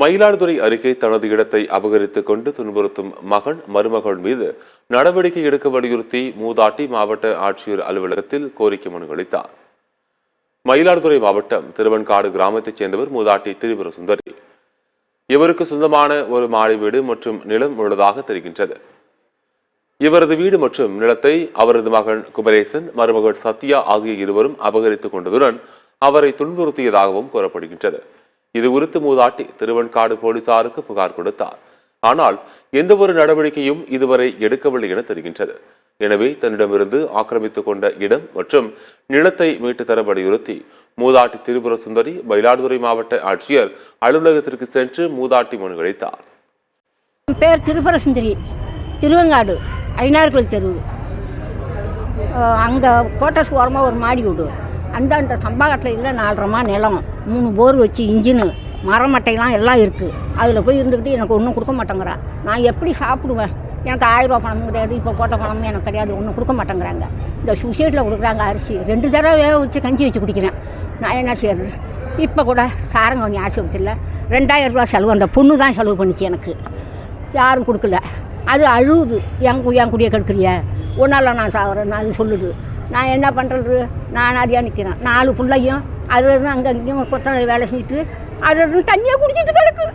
மயிலாடுதுறை அருகே தனது இடத்தை அபகரித்துக் கொண்டு துன்புறுத்தும் மகன் மருமகள் மீது நடவடிக்கை எடுக்க வலியுறுத்தி மூதாட்டி மாவட்ட ஆட்சியர் அலுவலகத்தில் கோரிக்கை மனு அளித்தார். மயிலாடுதுறை மாவட்டம் திருவன்காடு கிராமத்தைச் சேர்ந்தவர் மூதாட்டி திரிபுர சுந்தரி. இவருக்கு சொந்தமான ஒரு மாடி வீடு மற்றும் நிலம் உள்ளதாக தெரிகின்றது. இவரது வீடு மற்றும் நிலத்தை அவரது மகன் குமரேசன், மருமகள் சத்யா ஆகிய இருவரும் அபகரித்துக் கொண்டதுடன் அவரை துன்புறுத்தியதாகவும் கூறப்படுகின்றது. இது குறித்து மூதாட்டி திருவன்காடு போலீசாருக்கு புகார் கொடுத்தார். ஆனால் எந்த ஒரு நடவடிக்கையும் இதுவரை எடுக்கவில்லை என தெரிகின்றது. எனவே தன்னிடமிருந்து ஆக்கிரமித்துக் கொண்ட இடம் மற்றும் நிலத்தை மீட்டு தர வலியுறுத்தி மூதாட்டி திரிபுர சுந்தரி மயிலாடுதுறை மாவட்ட ஆட்சியர் அலுவலகத்திற்கு சென்று மூதாட்டி மனு அளித்தார். பேர் திரிபுர சுந்தரி, திருவங்காடு ஐநார்கோவில் தெரு. அங்கே கோட்டர்ஸ் ஓரமாக ஒரு மாடி வீடு. அந்த சம்பாகத்தில் இல்லை 4.5 நிலம், 3 போர் வச்சு இன்ஜினு, மரமட்டையெல்லாம் எல்லாம் இருக்குது. அதில் போய் இருந்துக்கிட்டு எனக்கு ஒன்றும் கொடுக்க மாட்டேங்கிறா. நான் எப்படி சாப்பிடுவேன்? எனக்கு 1000 ரூபா பணமும் கிடையாது, இப்போ போட்ட பணமும் எனக்கு கிடையாது, ஒன்றும் கொடுக்க மாட்டேங்கிறாங்க. இந்த சுசைட்டில் கொடுக்குறாங்க அரிசி, 2 தடவை வேக வச்சு கஞ்சி வச்சு குடிக்கிறேன். நான் என்ன செய்யறது? இப்போ கூட சாரங்கவனி ஆஸ்பத்திரியில் 2000 ரூபா செலவு அந்த பொண்ணு தான் செலவு பண்ணிச்சு. எனக்கு யாரும் கொடுக்கல. அது அழுவுது, என் குடியை கெடுக்குறிய, ஒன்றால் நான் சாகுறேன்னு அது சொல்லுது. நான் என்ன பண்ணுறது? நான் அதிகம் நிற்கிறேன். 4 பிள்ளையும் அது அங்கே இங்கேயும் கொத்தனை வேலை செஞ்சுட்டு அது தண்ணியாக குடிச்சிட்டு கிடக்கு.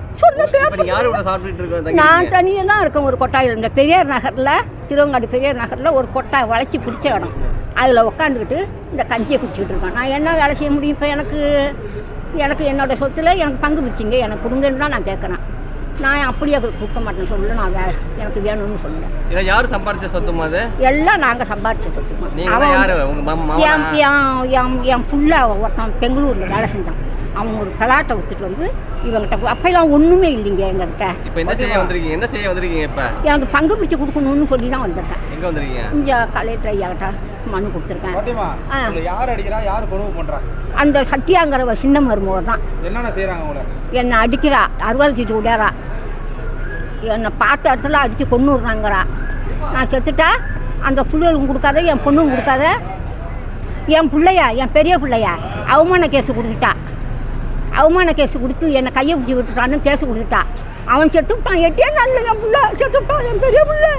நான் தனியாக தான் இருக்கேன். ஒரு கொட்டாயில் இந்த பெரியார் நகரில், திருவங்காடு பெரியார் நகரில் ஒரு கொட்டாய் வளைச்சி பிடிச்ச இடம், அதில் உக்காந்துக்கிட்டு இந்த கஞ்சியை குடிச்சிக்கிட்டு இருக்கேன். நான் என்ன வேலை செய்ய முடியும்? இப்போ எனக்கு என்னோடய சொத்தில் எனக்கு பங்கு பிடிச்சிங்க, எனக்கு கொடுங்கன்னு தான் நான் கேட்குறேன். நான் அப்படியே கொடுக்க மாட்டேன்னு சொல்லல. நான் எனக்கு வேணும்னு சொல்லுவேன். இதை யார் சம்பாதிச்ச சொத்துமா? அது எல்லாம் நாங்கள் சம்பாதிச்ச சொத்துமா. என் புள்ள ஒருத்தன் பெங்களூரில் வேலை செஞ்சான். அவங்க ஒரு கலாட்டை வித்துட்டு வந்து இவங்கிட்ட அப்பெல்லாம் ஒன்றுமே இல்லைங்க எங்ககிட்ட. இப்போ என்ன செய்ய வந்திருக்கீங்க? இப்போ எனக்கு பங்கு பிடிச்சி கொடுக்கணும்னு சொல்லி தான் வந்திருக்கேன். எங்கே வந்திருக்கீங்க? இங்கே கலெக்டர் ஐயாகிட்ட மனு கொடுத்துருக்கேன். யார் அடிக்கிறா, யார் கொடுமை பண்ணுறா? அந்த சத்தியாங்கிற சின்ன மருமக தான். என்னென்ன செய்கிறாங்க உங்களை? என்னை அடிக்கிறா, அறுவாள் தீட்டு விடாரா, என்னை பார்த்த இடத்துல அடித்து கொண்டு விட்றாங்கிறா. நான் செத்துட்டா அந்த பிள்ளைகளும் கொடுக்காத, என் பொண்ணும் கொடுக்காத. என் பிள்ளையா, என் பெரிய பிள்ளையா அவமான கேஸு கொடுத்துட்டா. அவமான கேஸு கொடுத்து என்னை கையை பிடிச்சி விட்டுட்டான்னு கேஸு கொடுத்துட்டா. அவன் செத்து விட்டான். 8 நாளில் என் பிள்ளை செத்து விட்டான், என் பெரிய பிள்ளை.